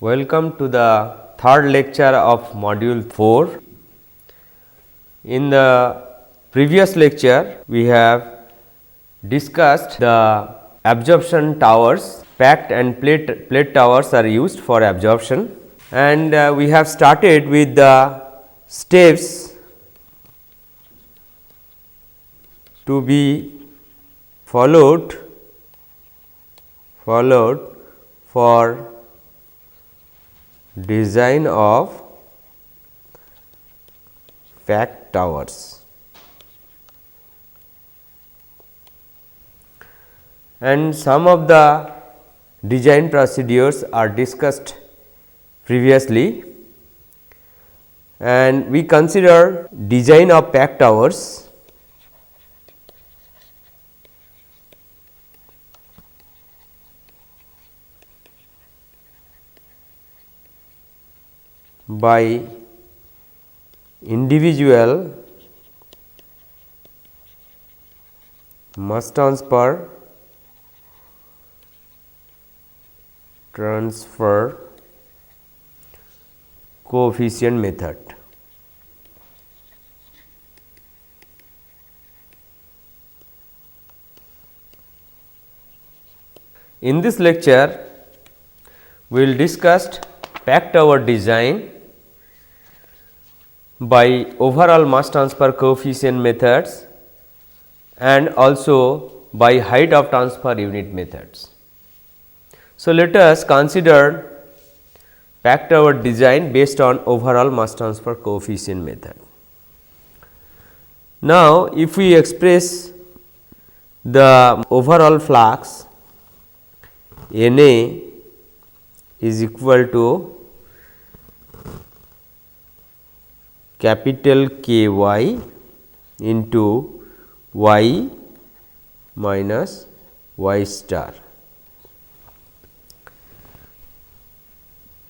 Welcome to the third lecture of module 4. In the previous lecture, we have discussed the absorption towers. Packed and plate towers are used for absorption, and we have started with the steps to be followed for design of packed towers. And some of the design procedures are discussed previously, and we consider design of packed towers by individual mass transfer coefficient method. In this lecture, we will discuss packed tower design by overall mass transfer coefficient methods and also by height of transfer unit methods. So, let us consider packed tower design based on overall mass transfer coefficient method. Now, if we express the overall flux Na is equal to capital K y into y minus y star.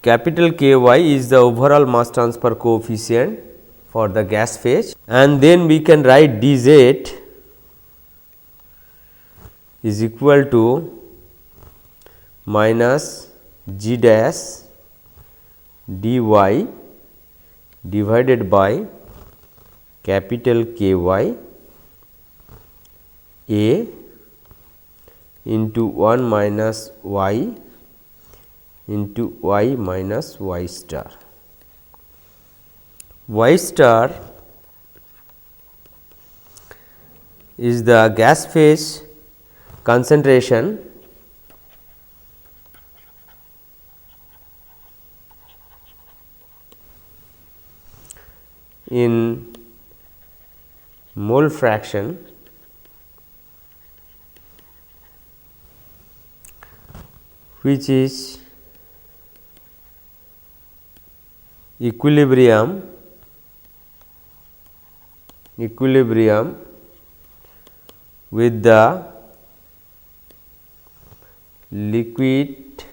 Capital K y is the overall mass transfer coefficient for the gas phase, and then we can write d z is equal to minus g dash dy divided by capital K y A into 1 minus y into y minus y star. Y star is the gas phase concentration in mole fraction which is equilibrium with the liquid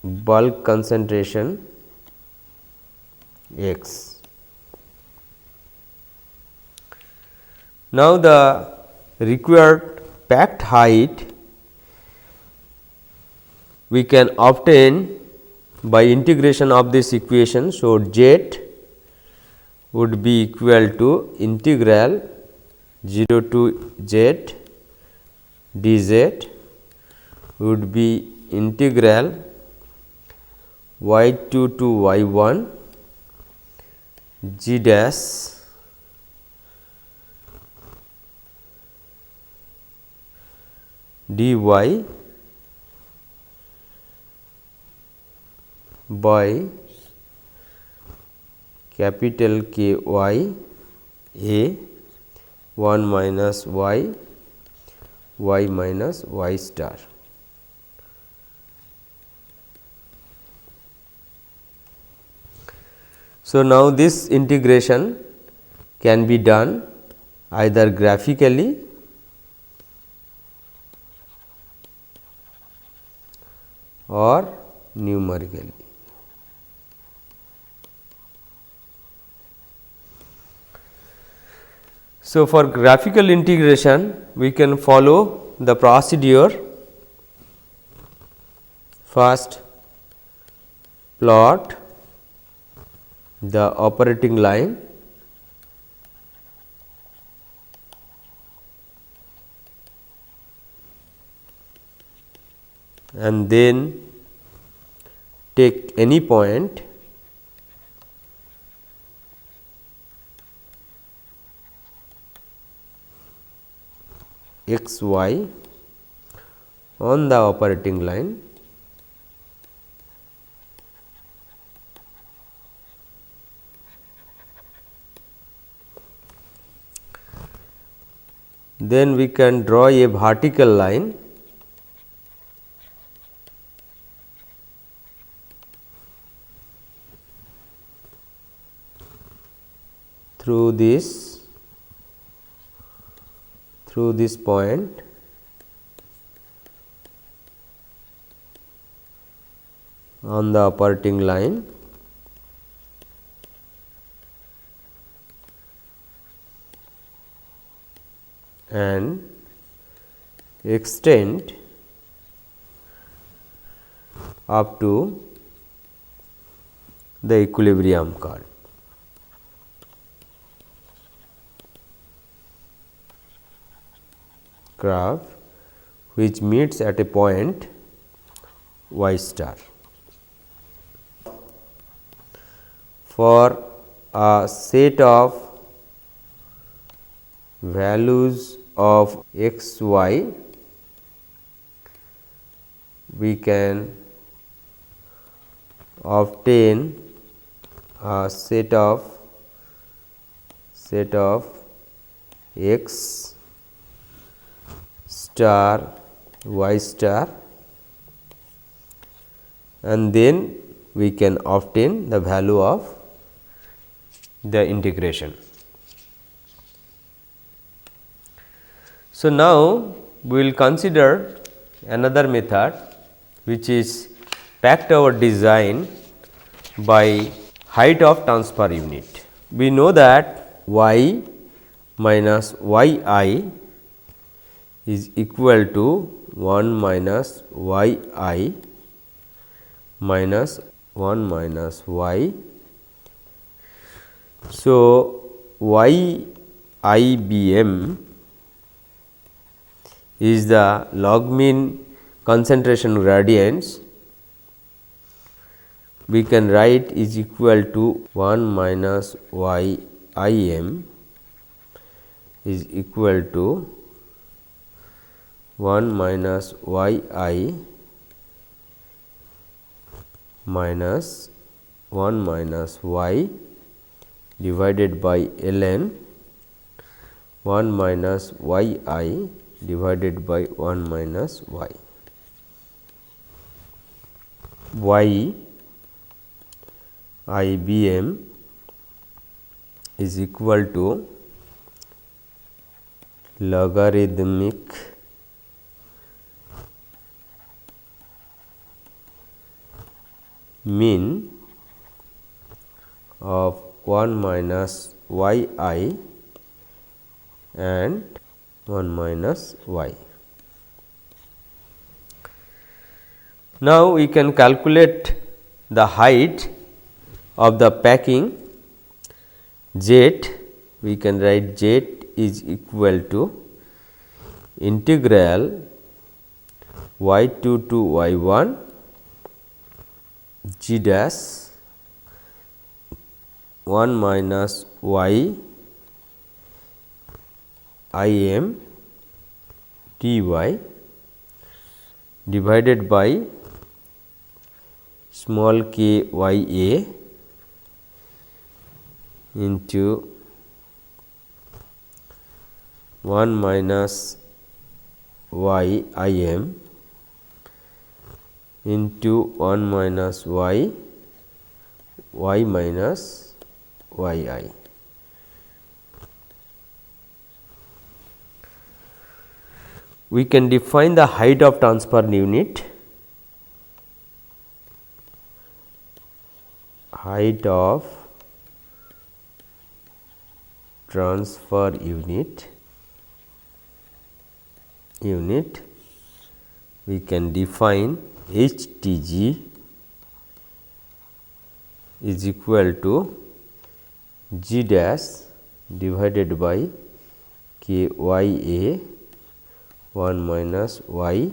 bulk concentration x. Now, the required packed height we can obtain by integration of this equation. So, z would be equal to integral 0 to z dz would be integral y2 to y1 g dash dy by capital K y A 1 minus y y minus y star. So, now this integration can be done either graphically or numerically. So, for graphical integration we can follow the procedure First, plot the operating line and then take any point x y on the operating line then we can draw a vertical line through this point on the operating line and extend up to the equilibrium curve. Which meets at a point y star. For a set of values of x y, we can obtain a set of x star y star and then we can obtain the value of the integration. So, now we will consider another method which is packed our design by height of transfer unit. We know that y minus y I is equal to 1 minus y I minus 1 minus y. So, y I b m is the log mean concentration gradients. We can write is equal to 1 minus y I m is equal to 1 minus y I minus 1 minus y divided by ln 1 minus y I divided by 1 minus y. Y I b m is equal to logarithmic mean of 1 minus y I and 1 minus y. Now, we can calculate the height of the packing z. We can write z is equal to integral y2 to y1 g dash 1 minus y I m d y divided by small k y a into 1 minus y I m into 1 minus y minus y I. We can define the height of transfer unit. Height of transfer unit we can define HTG is equal to G dash divided by K y A 1 minus y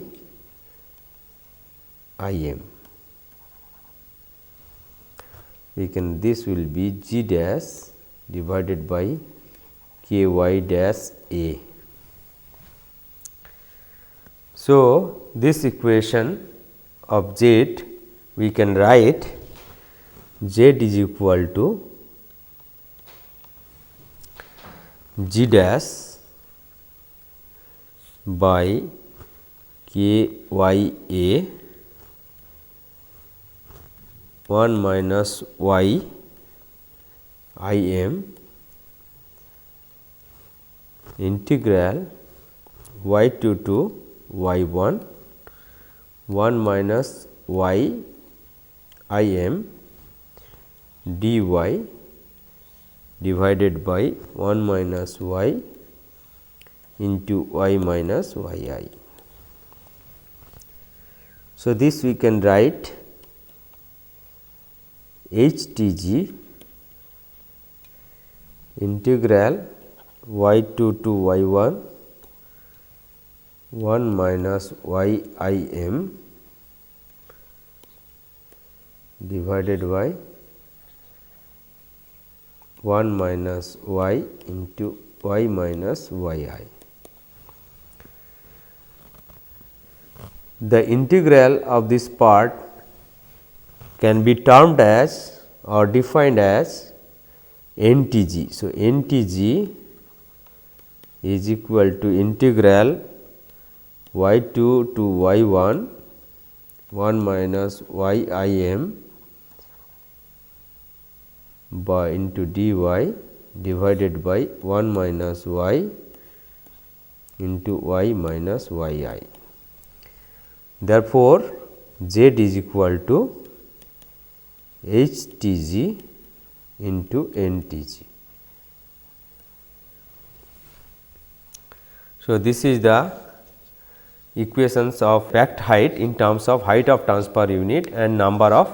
I m. We can, this will be G dash divided by K y dash A. So, this equation of Z we can write Z is equal to G dash by K y A 1 minus y I m integral y 2 to y 1 1 minus y I m dy divided by 1 minus y into y minus y I. So, this we can write HTG integral y 2 to y 1 1 minus y I m divided by 1 minus y into y minus y I. The integral of this part can be termed as or defined as NTG. So, NTG is equal to integral y 2 to y 1 1 minus y I m by into dy divided by 1 minus y into y minus y I. Therefore, Z is equal to HTG into NTG. So, this is the equations of packed height in terms of height of transfer unit and number of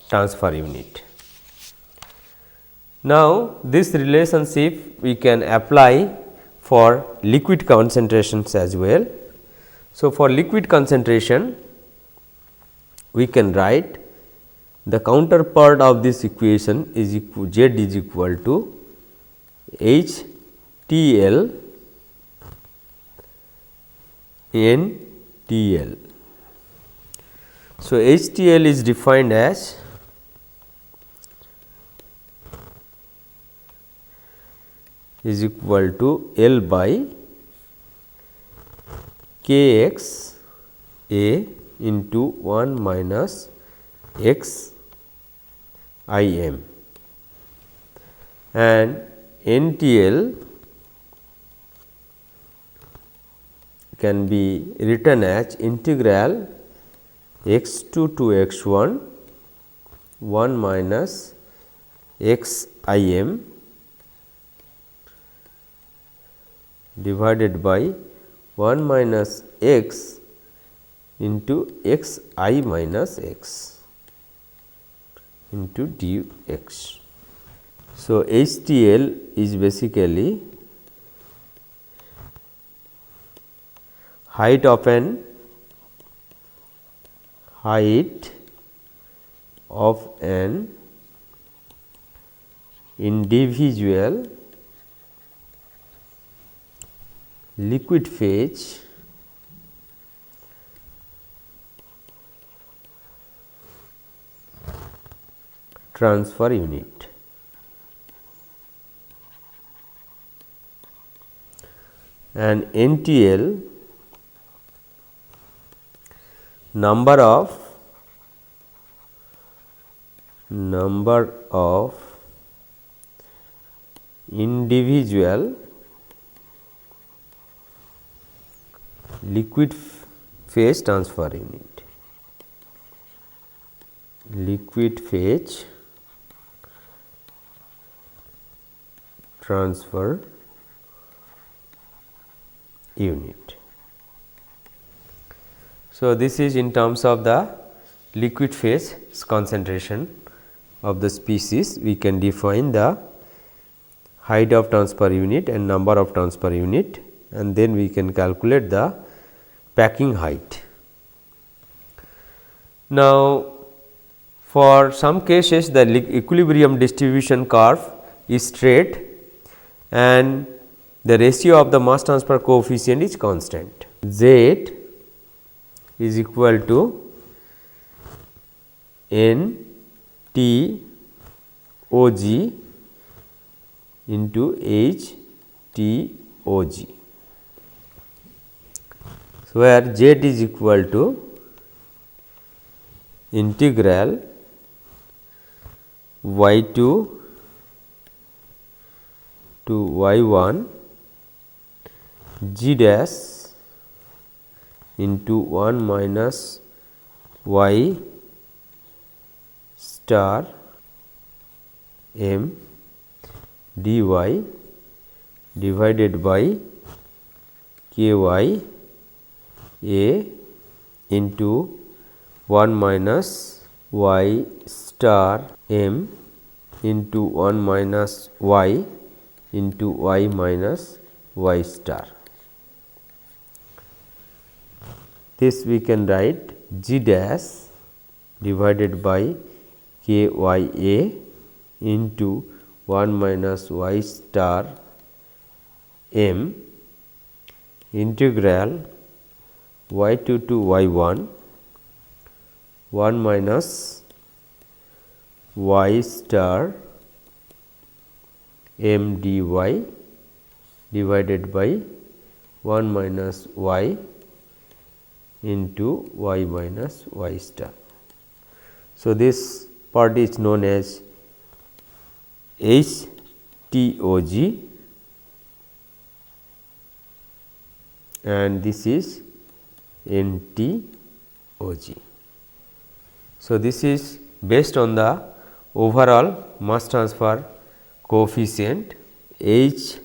transfer unit. Now, this relationship we can apply for liquid concentrations as well. So, for liquid concentration we can write the counterpart of this equation is equal, Z is equal to H T L N T L. So, H T L is defined as is equal to L by K x A into 1 minus x I m, and NTL can be written as integral x 2 to x 1 1 minus x I m divided by 1 minus x into x I minus x into dx. So, HTL is basically height of an individual liquid phase transfer unit. And NTL number of individual liquid phase transfer unit, liquid phase transfer unit. So, this is in terms of the liquid phase concentration of the species, we can define the height of turns per unit and number of turns per unit, and then we can calculate the packing height. Now, for some cases the equilibrium distribution curve is straight and the ratio of the mass transfer coefficient is constant. Z is equal to N T O G into H T O G. So, where Z is equal to integral y2 to y1 g dash into 1 minus y star m dy divided by k y a into 1 minus y star m into 1 minus y into y minus y star. This we can write g dash divided by k y a into 1 minus y star m integral y2 to y1 1 minus y star m dy divided by 1 minus y into y minus y star. So, this part is known as HTOG and this is NTOG. So, this is based on the overall mass transfer coefficient. HTOG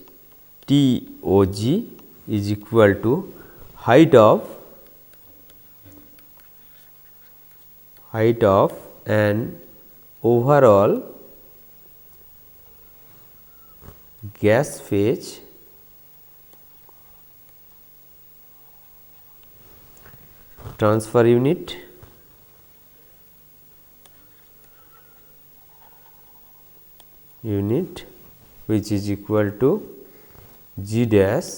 is equal to height of an overall gas phase transfer unit which is equal to g dash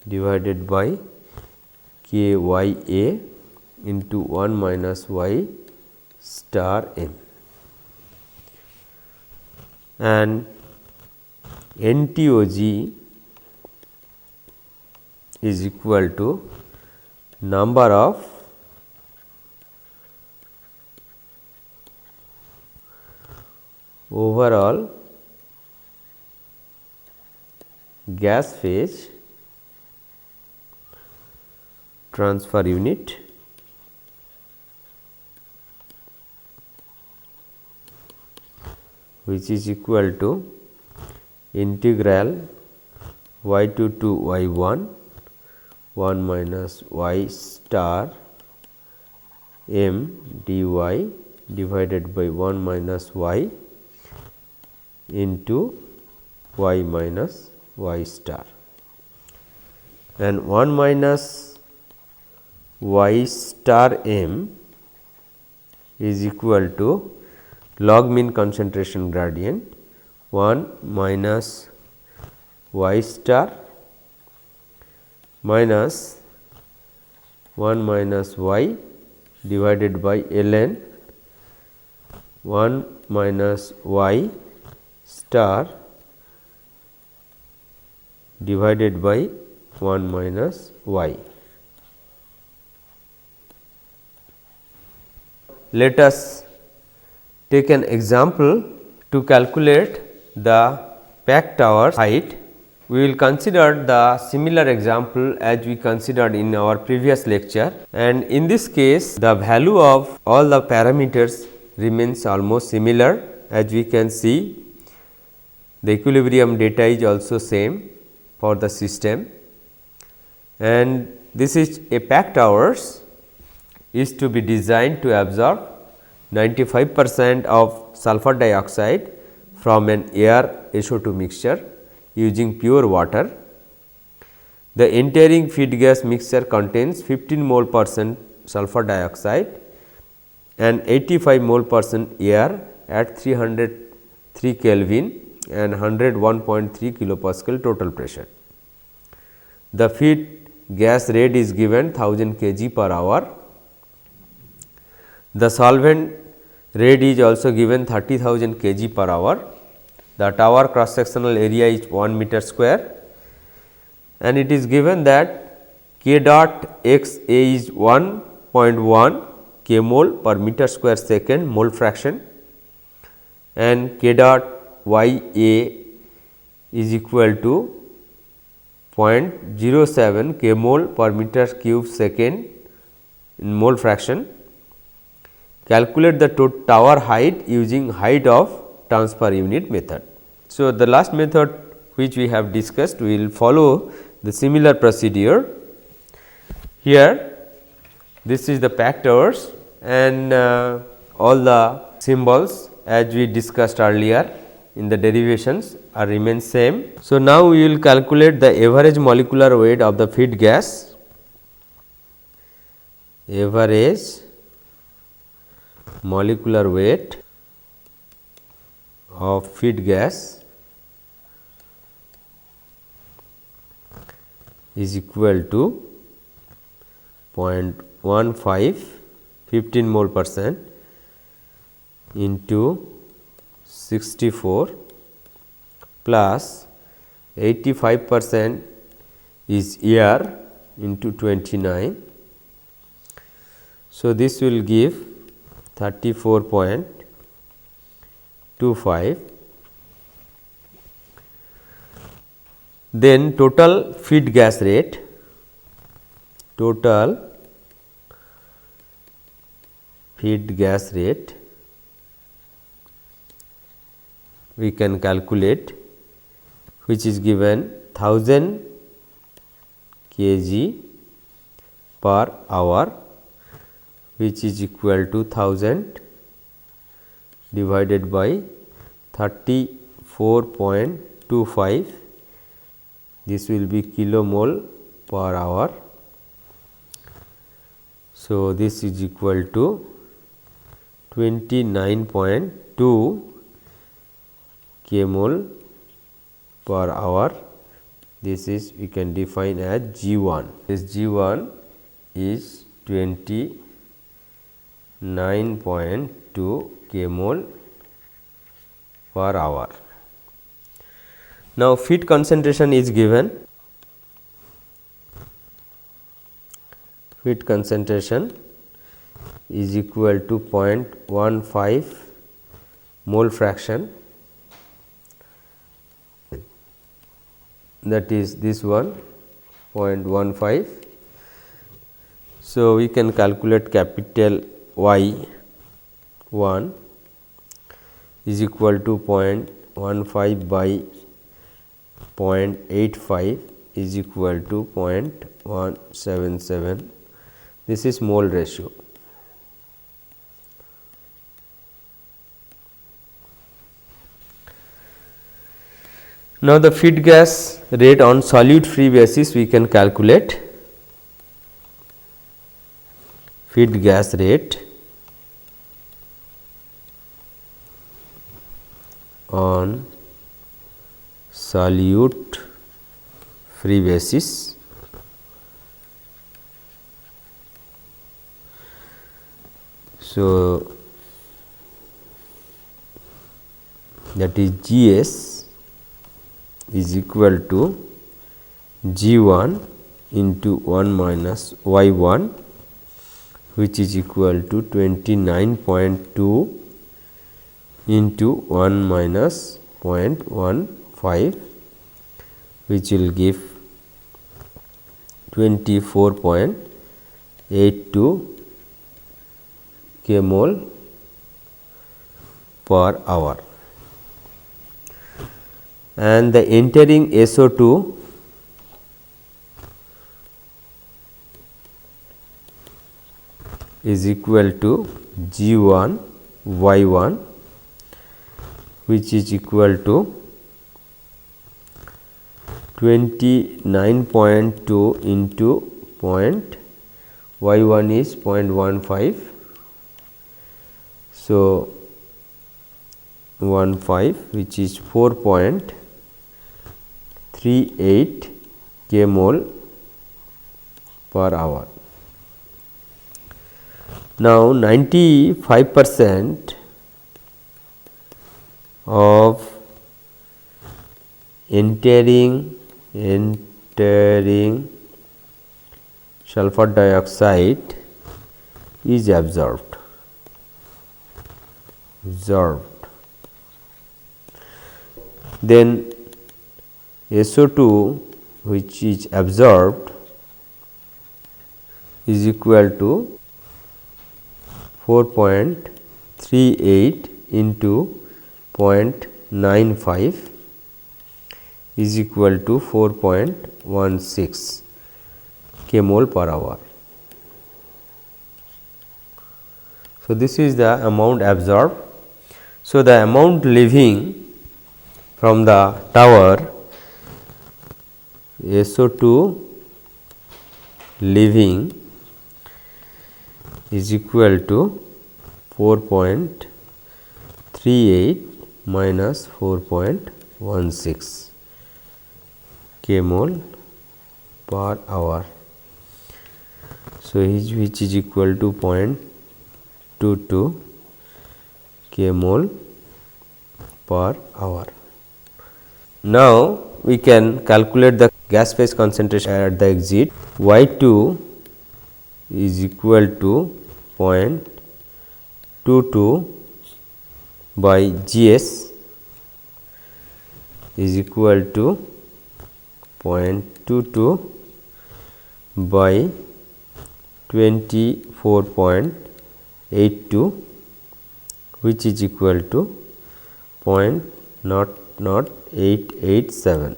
divided by k y a into 1 minus y star m, and NTOG is equal to number of overall gas phase transfer unit which is equal to integral y2 to y1 1 minus y star m dy divided by 1 minus y into y minus y star, and 1 minus y star m is equal to log mean concentration gradient 1 minus y star minus 1 minus y divided by ln 1 minus y star divided by 1 minus y. Let us take an example to calculate the pack tower height. We will consider the similar example as we considered in our previous lecture, and in this case the value of all the parameters remains almost similar. As we can see, the equilibrium data is also same for the system, and this is a pack towers is to be designed to absorb 95% of sulfur dioxide from an air SO2 mixture using pure water. The entering feed gas mixture contains 15 mole percent sulfur dioxide and 85 mole percent air at 303 Kelvin and 101.3 kilopascal total pressure. The feed gas rate is given 1000 kg per hour. The solvent rate is also given 30,000 kg per hour. The tower cross sectional area is 1 meter square, and it is given that K dot X A is 1.1 K mole per meter square second mole fraction, and K dot Y A is equal to 0.07 K mole per meter cube second in mole fraction. Calculate the tower height using height of transfer unit method. So, the last method which we have discussed, we will follow the similar procedure. Here this is the packed towers, and all the symbols as we discussed earlier in the derivations are remain same. So, now we will calculate the average molecular weight of the feed gas. Average molecular weight of feed gas is equal to 0.15 15 mole percent into 64 plus 85% is air into 29. So, this will give 34.25. Then total feed gas rate, we can calculate, which is given 1000 kg per hour, which is equal to 1000 divided by 34.25. This will be kilomole per hour. So, this is equal to 29.2 K mole per hour. This is we can define as G1. This G1 is 29.2 K mole per hour. Now, feed concentration is given. Feed concentration is equal to 0.15 mole fraction, that is this one 0.15. So, we can calculate capital Y 1 is equal to 0.15 by 0.85 is equal to 0.177. This is mole ratio. Now, the feed gas rate on solute free basis we can calculate. Feed gas rate on solute free basis. So, that is Gs is equal to G1 into 1 minus Y1, which is equal to 29.2 into 1 minus 0.15, which will give 24.82 K mole per hour. And the entering SO2 is equal to G1 y1, which is equal to 29.2 into point y1 is 0.15. So, 15 which is 4.38 k mole per hour. Now, 95% of entering sulfur dioxide is absorbed. Then SO2 which is absorbed is equal to 4.38 into 0.95 is equal to 4.16 k mole per hour. So, this is the amount absorbed. So, the amount leaving from the tower, SO2 leaving is equal to 4.38 minus 4.16 k mole per hour. So, which is equal to 0.22 k mole per hour. Now, we can calculate the gas phase concentration at the exit. Y2 is equal to 0.22 by Gs is equal to 0.22 by 24.82, which is equal to 0.0887.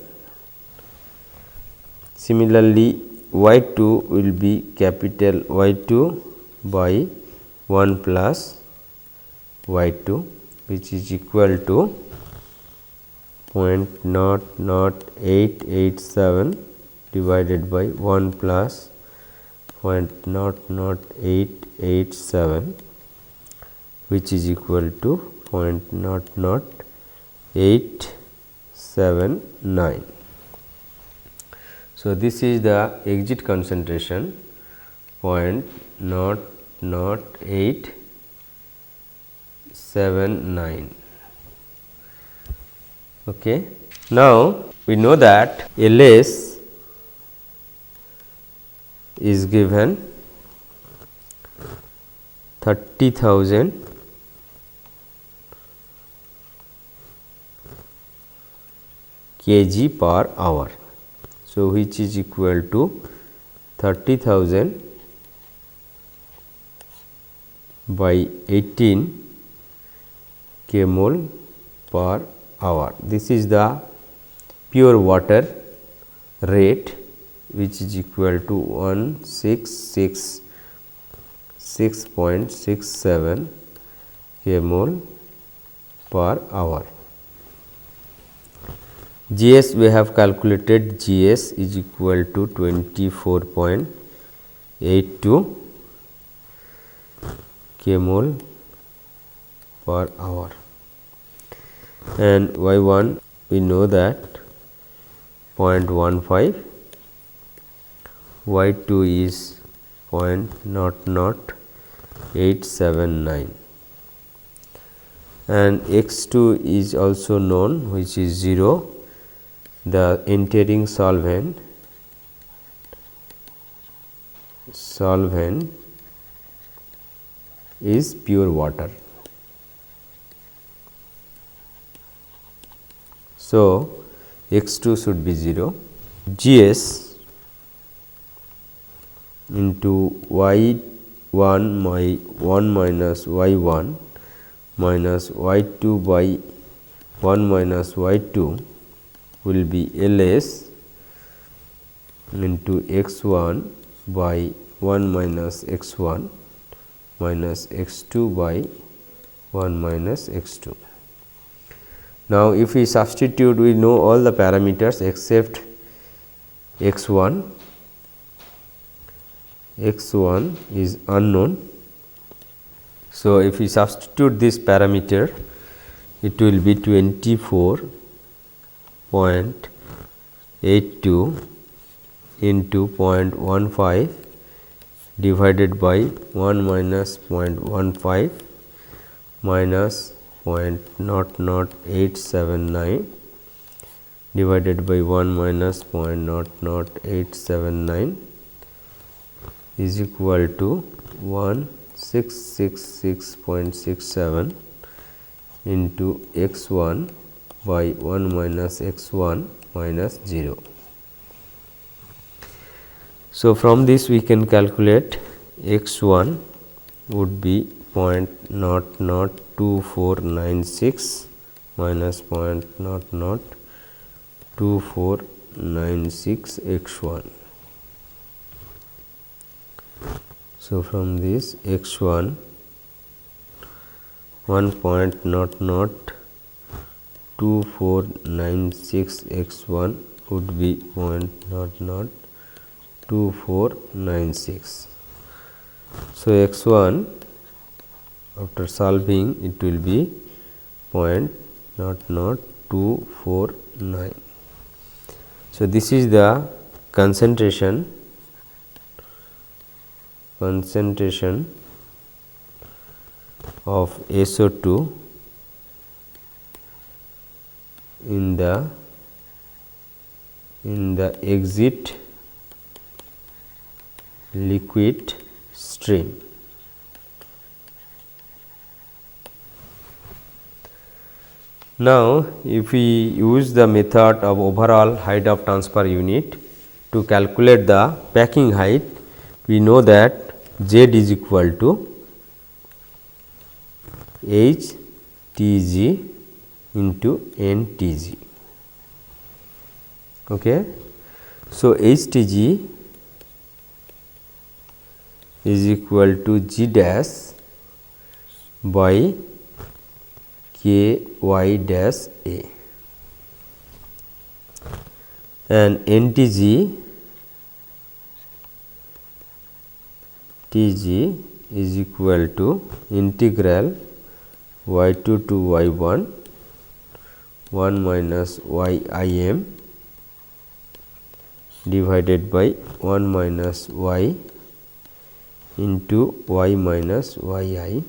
Similarly, Y2 will be capital Y2 by 1 plus Y2, which is equal to 0.00887 divided by 1 plus 0.00887, which is equal to 0.00879. So, this is the exit concentration 0.00879. Okay. Now, we know that Ls is given 30,000 kg per hour. So, which is equal to 30,000 by 18 k mole per hour. This is the pure water rate, which is equal to 1666.67 k mole per hour. Gs we have calculated, Gs is equal to 24.82 k mole per hour, and Y1 we know that 0.15, Y2 is 0.00879, and X2 is also known, which is 0. The entering solvent is pure water. So, X2 should be 0. Gs into Y1 by 1 minus Y1 minus Y2 by 1 minus Y2 will be Ls into x1 by 1 minus x1 minus x2 by 1 minus x 2. Now, if we substitute, we know all the parameters except x 1. X 1 is unknown. So, if we substitute this parameter, it will be 24.82 into 0.15 divided by 1 minus 0.15 minus 0.00879 divided by 1 minus 0.00879 is equal to 1666.67 into x 1 by 1 minus x 1 minus 0. So, from this we can calculate x 1 would be 0.002496 minus 0.002496 x 1. So, from this x 1 1.002496 x 1 would be 0.002496. So, x 1 after solving it will be 0.0249. So, this is the concentration of SO2 in the exit liquid stream. Now, if we use the method of overall height of transfer unit to calculate the packing height, we know that Z is equal to H T G into N T G. Okay. So, H T G is equal to G dash by K y dash A, and N T G is equal to integral y2 to y1 1 minus y I m divided by 1 minus y into y minus y I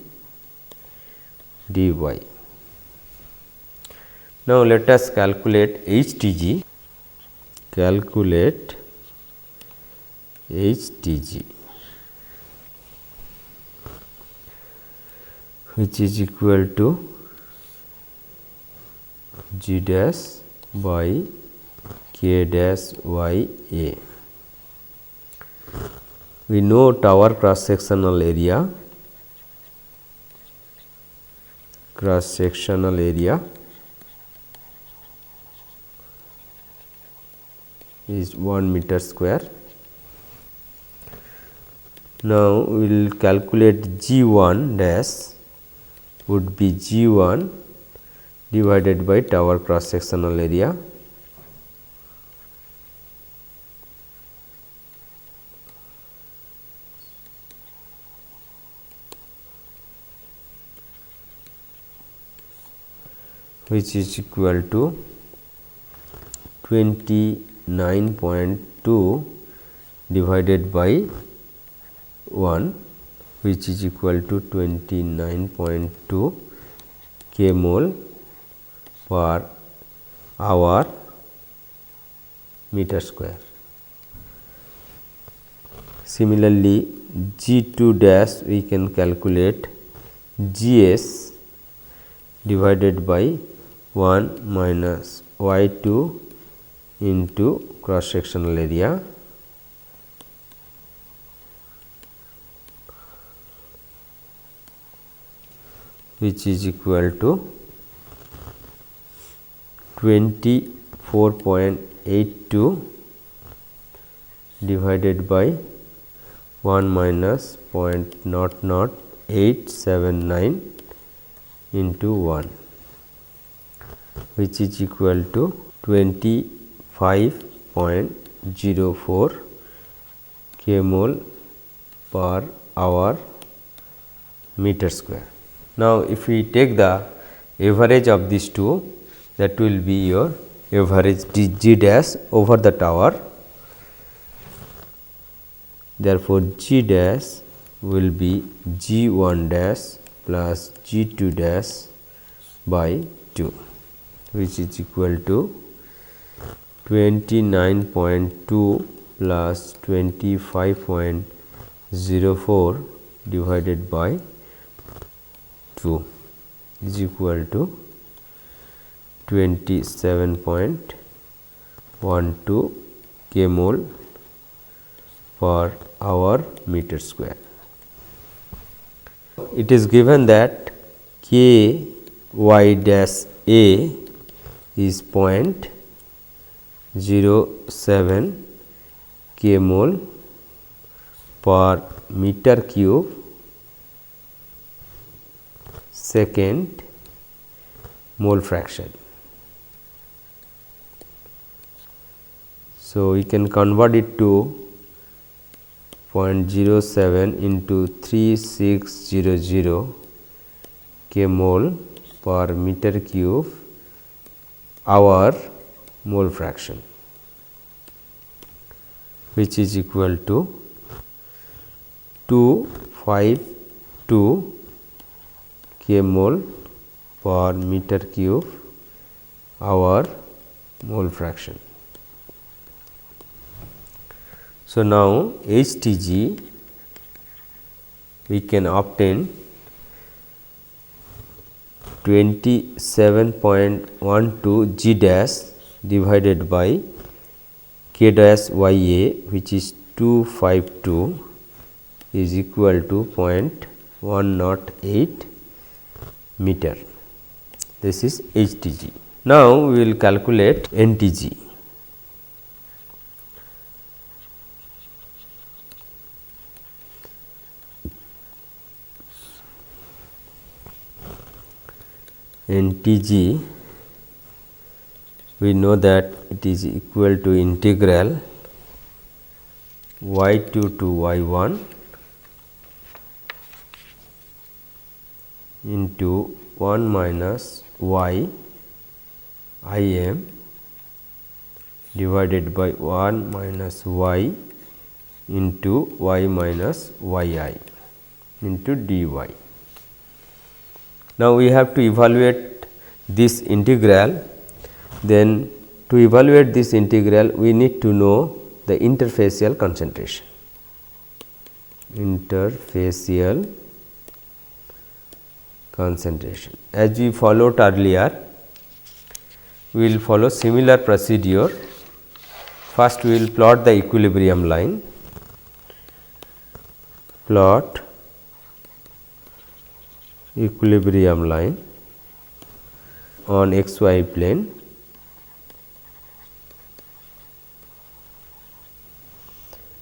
dy. Now, let us calculate HTG. Calculate HTG, which is equal to G dash by K dash y A. We know tower cross sectional area. Is 1 meter square. Now, we will calculate G 1 dash would be G 1 divided by tower cross sectional area, which is equal to 29.2 divided by 1, which is equal to 29.2 k mole per hour meter square. Similarly, G 2 dash we can calculate G s divided by 1 minus y 2 into cross sectional area, which is equal to 24.82 divided by 1 minus 0.00879 into 1, which is equal to 25.04 kmol per hour meter square. Now, if we take the average of these two, that will be your average G dash over the tower. Therefore, G dash will be G 1 dash plus G 2 dash by 2, which is equal to 29.2 plus 25.04 divided by 2 is equal to 27.12 kmol per hour meter square. It is given that K y dash A is 0.07 kmol per meter cube second mole fraction. So, we can convert it to 0.07 into 3600 kmol per meter cube hour mole fraction, which is equal to 252 kmol per meter cube hour mole fraction. So, now HTG we can obtain 27.12 G dash divided by K dash y A, which is 252 is equal to 0.108 meter. This is HTG. Now, we will calculate NTG. NTG, we know that it is equal to integral y2 to y1 into 1 minus y I m divided by 1 minus y into y minus y I into dy. Now, we have to evaluate this integral. Then, to evaluate this integral, we need to know the interfacial concentration. Interfacial concentration. As we followed earlier, we will follow similar procedure. First, we will plot the equilibrium line. Plot equilibrium line on xy plane,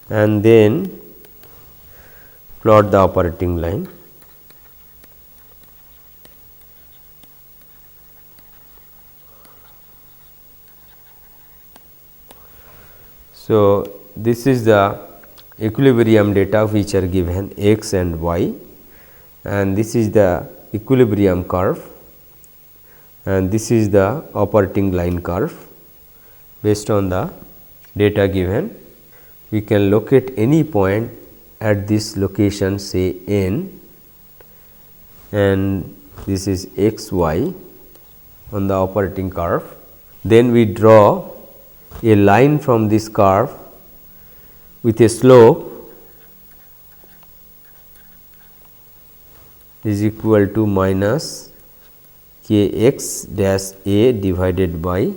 and then plot the operating line. So, this is the equilibrium data which are given x and y, and this is the equilibrium curve, and this is the operating line curve. Based on the data given, we can locate any point at this location, say n, and this is x y on the operating curve. Then we draw a line from this curve with a slope is equal to minus k x dash a divided by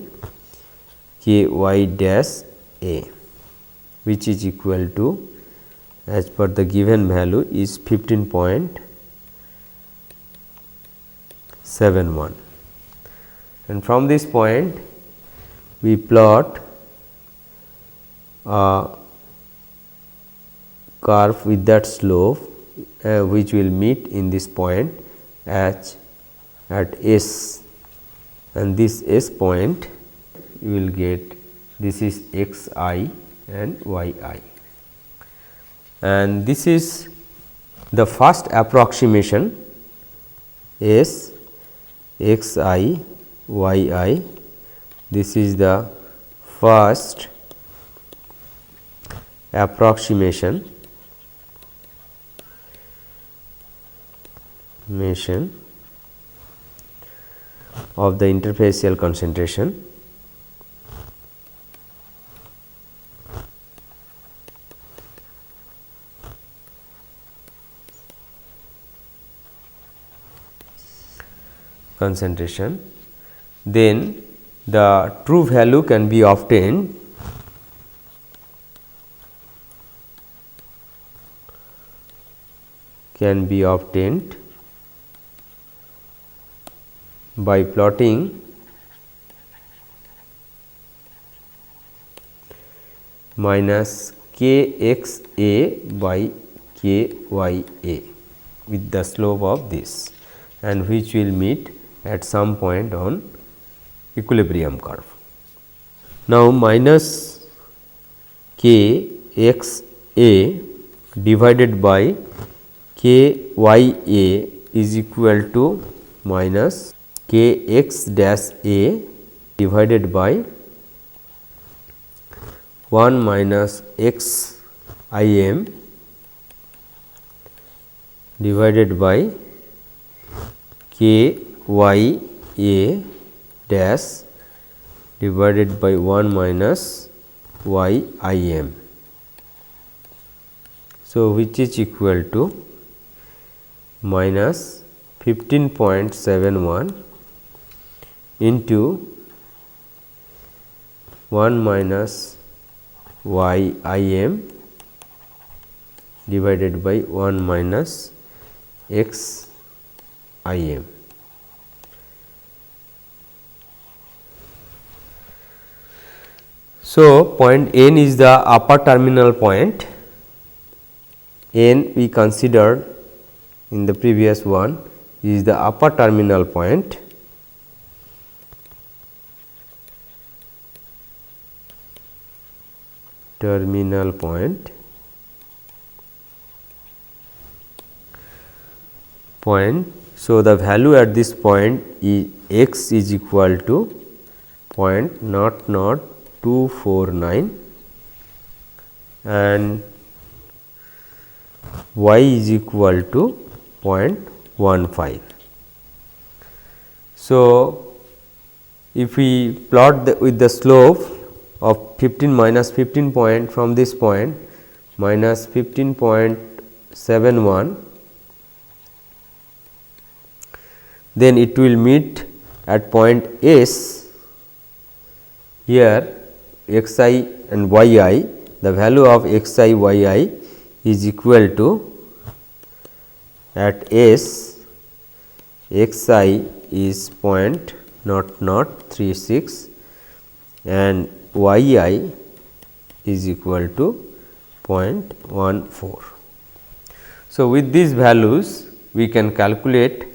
k y dash a, which is equal to, as per the given value, is 15.71. And from this point we plot a curve with that slope which will meet in this point as at S, and this S point you will get this is x I and y I, and this is the first approximation S x I y I. This is the first approximation of the interfacial concentration. Then the true value can be obtained by plotting minus k x a by k y a with the slope of this, and which will meet at some point on equilibrium curve. Now, minus k x a divided by k y a is equal to minus k x dash a divided by 1 minus x I m divided by k y a dash divided by 1 minus y I m. So, which is equal to minus 15.71 into 1 minus y I m divided by 1 minus x I m. So, point N is the upper terminal point. N we considered in the previous one is the upper terminal point. So, the value at this point is x is equal to 0.00249 and y is equal to 0.15. So, if we plot with the slope of 15 minus 15 point from this point minus 15.71, then it will meet at point S. Here x I and y I, the value of x I y I is equal to at S x I is 0.0036 and y I is equal to 0.14. So, with these values we can calculate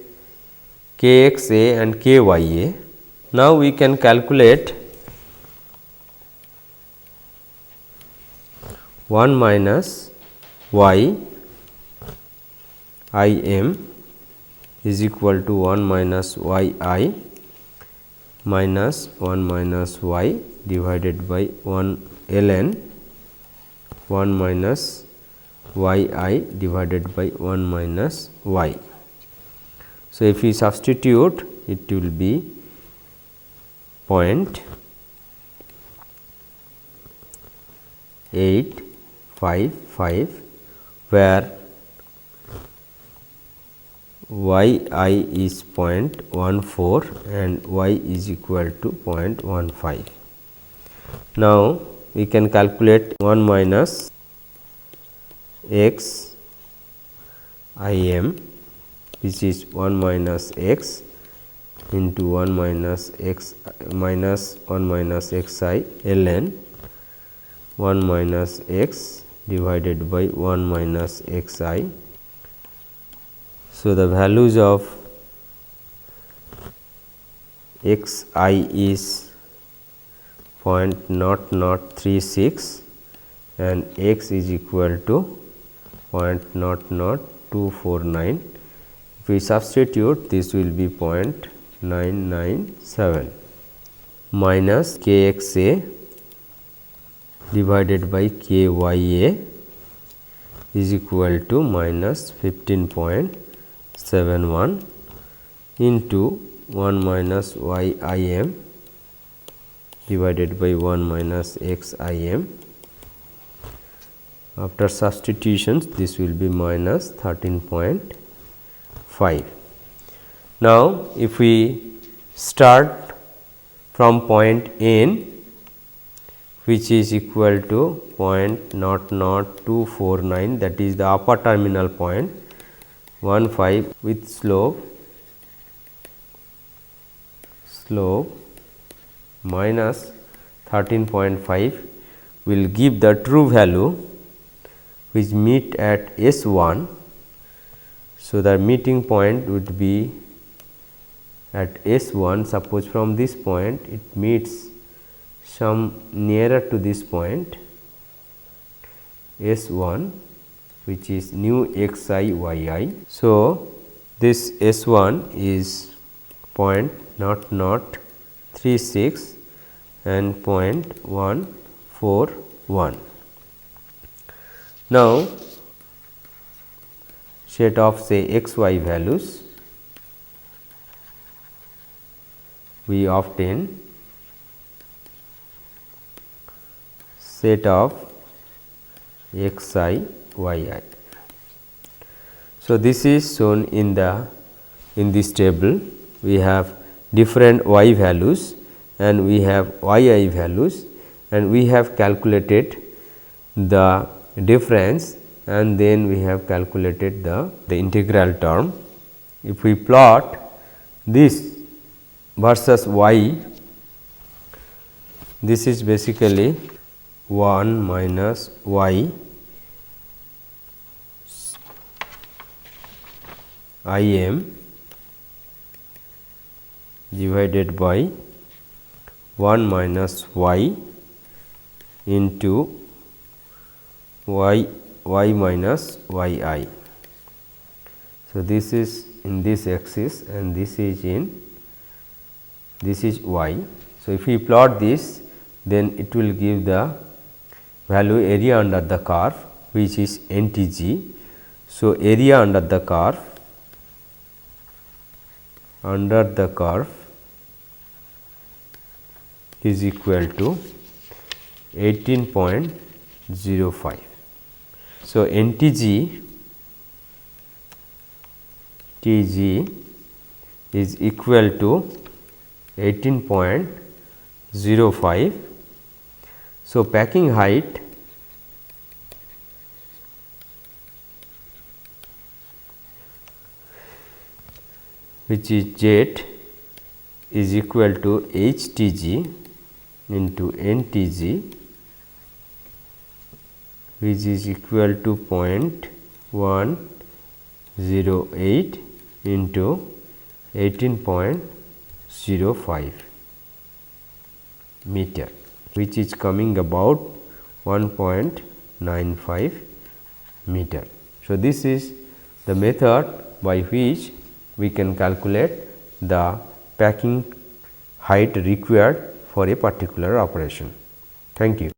k x a and k y a. Now, we can calculate 1 minus y I m is equal to 1 minus y I minus 1 minus y divided by 1 ln 1 minus y I divided by 1 minus y. So, if we substitute, it will be 0.855, where y I is 0.14 and y is equal to 0.15. Now, we can calculate 1 minus x I m, which is 1 minus x into 1 minus x minus 1 minus x I ln 1 minus x divided by 1 minus x I. So, the values of xi is 0.0036 and x is equal to 0.00249. If we substitute, this will be 0.997 minus kxa divided by kya is equal to minus 15.71 into 1 minus yim divided by 1 minus xim. After substitutions, this will be minus 13.5. Now, if we start from point n, which is equal to 0.00249, that is the upper terminal point 15 with slope minus 13.5 will give the true value which meet at S1. So, the meeting point would be at S1. Suppose from this point it meets some nearer to this point S1, which is new xi yi. So, this S1 is 0.0036 and 0.141. Now, set of say xy values, we obtain set of xi yi. So, this is shown in this table. We have different y values and we have yi values, and we have calculated the difference, and then we have calculated the integral term. If we plot this versus y, this is basically 1 minus y im divided by 1 minus y into y minus yi. So, this is in this axis and this is y. So, if we plot this, then it will give the value area under the curve, which is NTG. So, area under the curve is equal to 18.05. So, NTG is equal to 18.05. So, packing height which is Z is equal to HTG into NTG, which is equal to 0.108 into 18.05 meter, which is coming about 1.95 meter. So, this is the method by which we can calculate the packing height required for a particular operation. Thank you.